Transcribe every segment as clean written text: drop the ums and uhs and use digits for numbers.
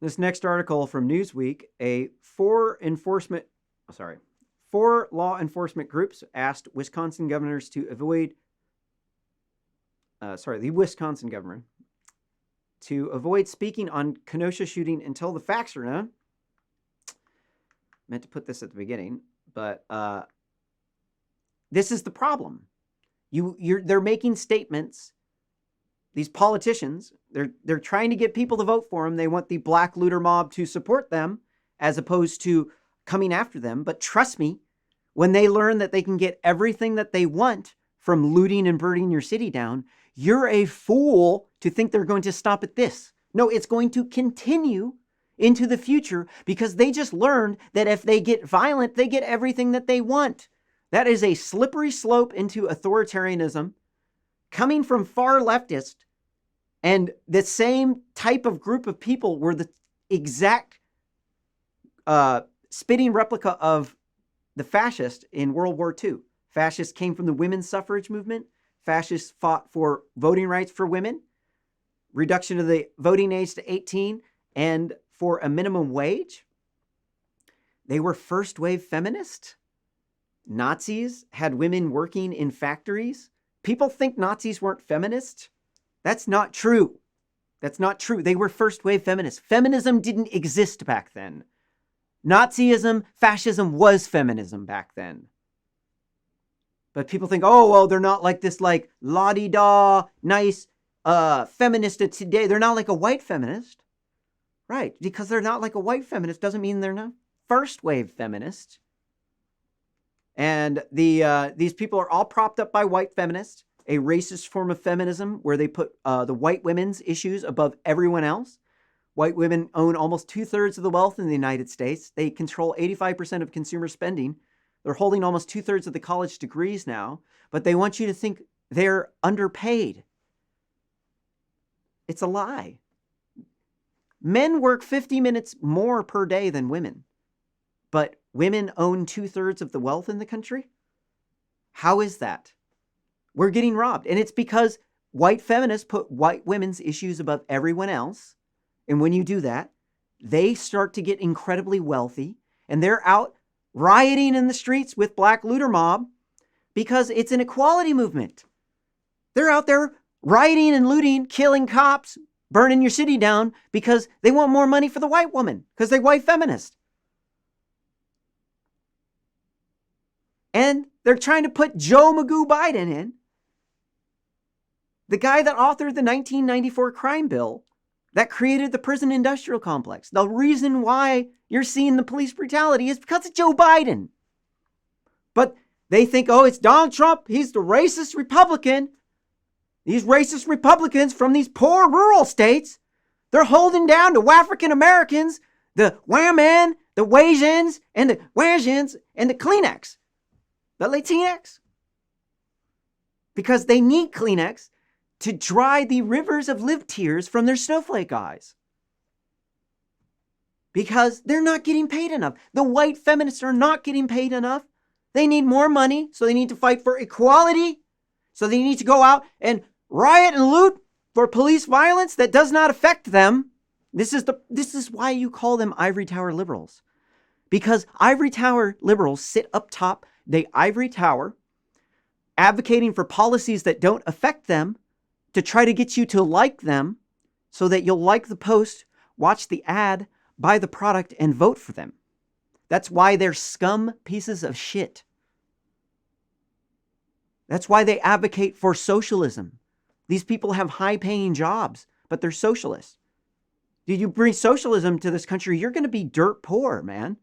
This next article from Newsweek, four law enforcement groups asked Wisconsin governors to avoid, the Wisconsin governor to avoid speaking on Kenosha shooting until the facts are known. Meant to put this at the beginning, but this is the problem. They're making statements. These politicians, they're trying to get people to vote for them. They want the black looter mob to support them as opposed to coming after them. But trust me, when they learn that they can get everything that they want from looting and burning your city down, you're a fool to think they're going to stop at this. No, it's going to continue into the future because they just learned that if they get violent, they get everything that they want. That is a slippery slope into authoritarianism coming from far leftists, and the same type of group of people were the exact spitting replica of the fascists in World War II. Fascists came from the women's suffrage movement. Fascists fought for voting rights for women, reduction of the voting age to 18, and for a minimum wage. They were first wave feminists. Nazis had women working in factories. People think Nazis weren't feminists. That's not true. That's not true. They were first wave feminists. Feminism didn't exist back then. Nazism, fascism was feminism back then. But people think, oh, well, they're not like this, like, la-di-da, nice feminist of today. They're not like a white feminist. Right. Because they're not like a white feminist doesn't mean they're not first wave feminists. And these people are all propped up by white feminists, a racist form of feminism where they put the white women's issues above everyone else. White women own almost 2/3 of the wealth in the United States. They control 85% of consumer spending. They're holding almost 2/3 of the college degrees now, but they want you to think they're underpaid. It's a lie. Men work 50 minutes more per day than women, but women own 2/3 of the wealth in the country? How is that? We're getting robbed. And it's because white feminists put white women's issues above everyone else. And when you do that, they start to get incredibly wealthy, and they're out rioting in the streets with black looter mob because it's an equality movement. They're out there rioting and looting, killing cops, burning your city down because they want more money for the white woman because they're white feminists. And they're trying to put Joe Magoo Biden in, the guy that authored the 1994 crime bill that created the prison industrial complex. The reason why you're seeing the police brutality is because of Joe Biden. But they think, oh, it's Donald Trump. He's the racist Republican. These racist Republicans from these poor rural states, they're holding down to African Americans, the women, the Asians, and the Wasians, and the Kleenex, the Latinx. Because they need Kleenex to dry the rivers of live tears from their snowflake eyes. Because they're not getting paid enough. The white feminists are not getting paid enough. They need more money, so they need to fight for equality. So they need to go out and riot and loot for police violence that does not affect them. This is why you call them ivory tower liberals. Because ivory tower liberals sit up top, they ivory tower, advocating for policies that don't affect them, to try to get you to like them so that you'll like the post, watch the ad, buy the product, and vote for them. That's why they're scum pieces of shit. That's why they advocate for socialism. These people have high-paying jobs, but they're socialists. Did you bring socialism to this country, you're going to be dirt poor, man.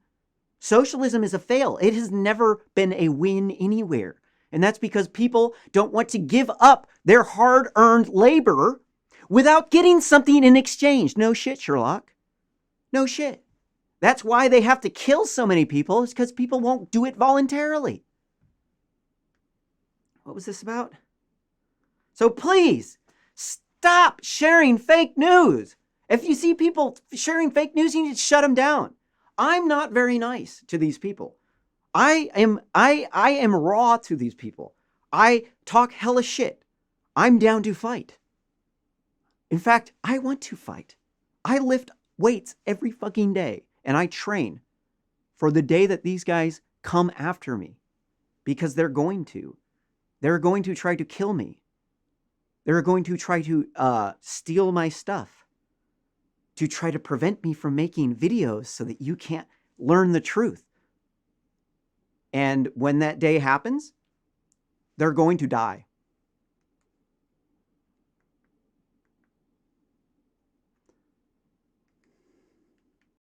Socialism is a fail. It has never been a win anywhere. And that's because people don't want to give up their hard-earned labor without getting something in exchange. No shit, Sherlock. No shit. That's why they have to kill so many people, is because people won't do it voluntarily. What was this about? So please, stop sharing fake news. If you see people sharing fake news, you need to shut them down. I'm not very nice to these people. I am raw to these people. I talk hella shit. I'm down to fight. In fact, I want to fight. I lift waits every fucking day, and I train for the day that these guys come after me, because they're going to. They're going to try to kill me. They're going to try to steal my stuff, to try to prevent me from making videos so that you can't learn the truth. And when that day happens, they're going to die.